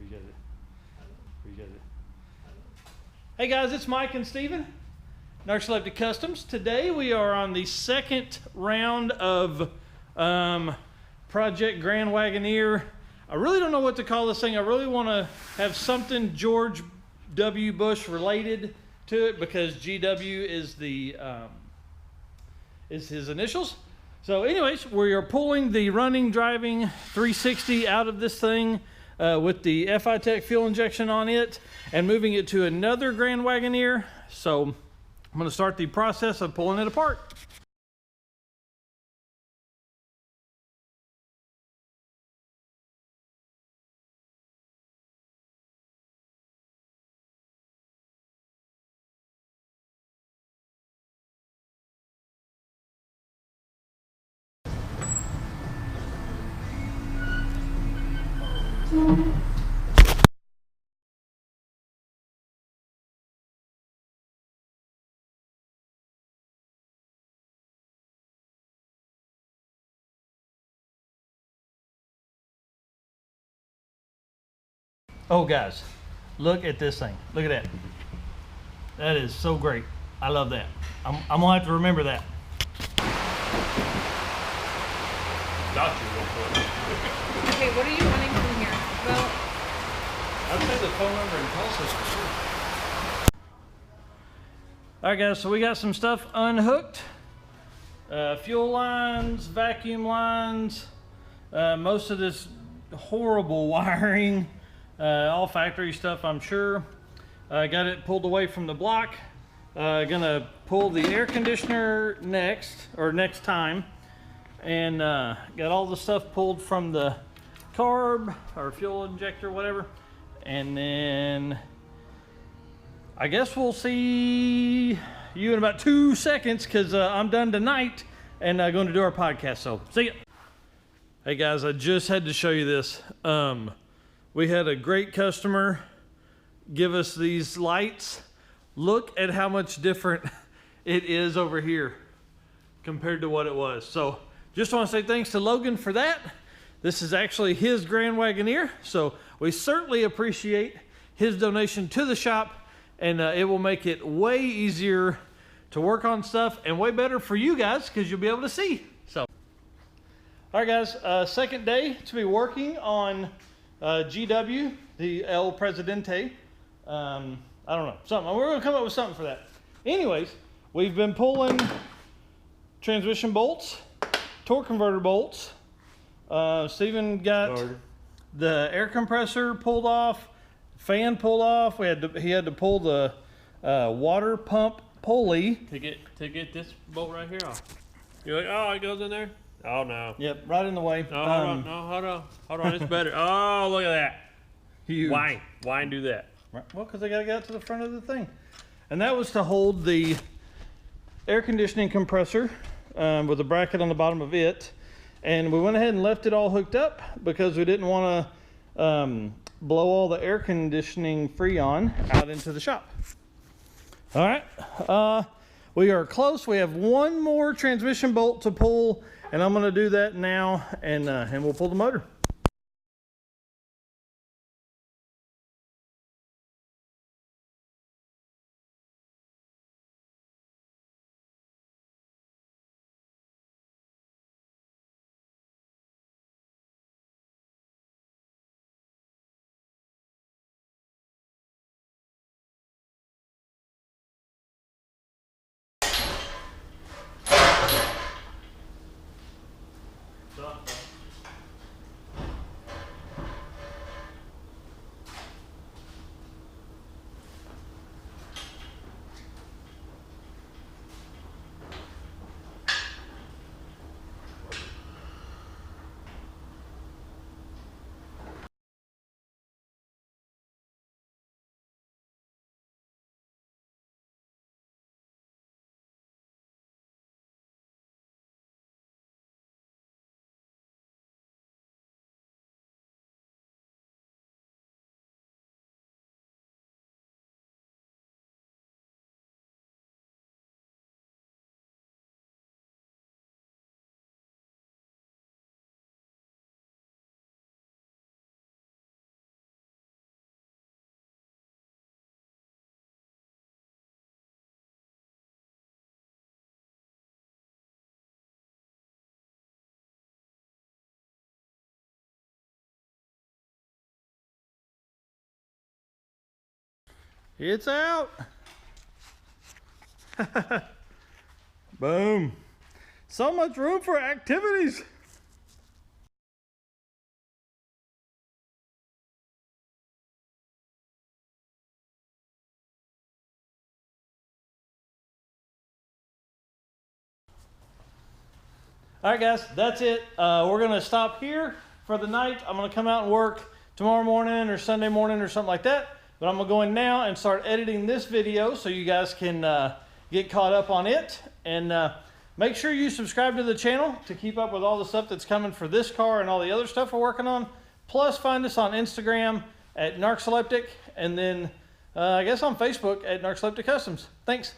Appreciate it. Appreciate it. Hey guys, it's Mike and Steven, Narcoleptic Customs. Today we are on the second round of Project Grand Wagoneer. I really don't know what to call this thing. I really want to have something George W. Bush related to it because GW is the is his initials. So anyways, we are pulling the running, driving 360 out of this thing with the FI Tech fuel injection on it and moving it to another Grand Wagoneer. So I'm going to start the process of pulling it apart. Oh guys, look at this thing. Look at that. That is so great. I love that. I'm gonna have to remember that. Got you real quick. Okay, what are you wanting from here? Well, I'd say the phone number and call system for sure. All right guys, so we got some stuff unhooked. Fuel lines, vacuum lines, most of this horrible wiring. All factory stuff, I'm sure. Got it pulled away from the block. Gonna pull the air conditioner next time. And got all the stuff pulled from the carb or fuel injector, whatever. And then I guess we'll see you in about 2 seconds because I'm done tonight and going to do our podcast. So see ya. Hey guys, I just had to show you this. We had a great customer give us these lights. Look at how much different it is over here compared to what it was. So just want to say thanks to Logan for that. This is actually his Grand Wagoneer. So we certainly appreciate his donation to the shop, and it will make it way easier to work on stuff and way better for you guys because you'll be able to see. So, all right guys, second day to be working on GW, the El Presidente. I don't know, something. We're going to come up with something for that. Anyways, we've been pulling transmission bolts, torque converter bolts. Steven got the air compressor pulled off, fan pulled off. He had to pull the water pump pulley to get this bolt right here off. You're like, oh, it goes in there. Oh no. Yep, right in the way. No, hold on, it's better. Oh, look at that. Huge. Why do that? Right. Well, because I got to get out to the front of the thing. And that was to hold the air conditioning compressor with a bracket on the bottom of it. And we went ahead and left it all hooked up because we didn't want to blow all the air conditioning freon out into the shop. All right. We are close. We have one more transmission bolt to pull, and I'm going to do that now, and we'll pull the motor. It's out. Boom. So much room for activities. All right, guys, that's it. We're gonna stop here for the night. I'm gonna come out and work tomorrow morning or Sunday morning or something like that. But I'm gonna go in now and start editing this video so you guys can get caught up on it. And make sure you subscribe to the channel to keep up with all the stuff that's coming for this car and all the other stuff we're working on. Plus, find us on Instagram at Narcoleptic, and then I guess on Facebook at Narcoleptic Customs. Thanks.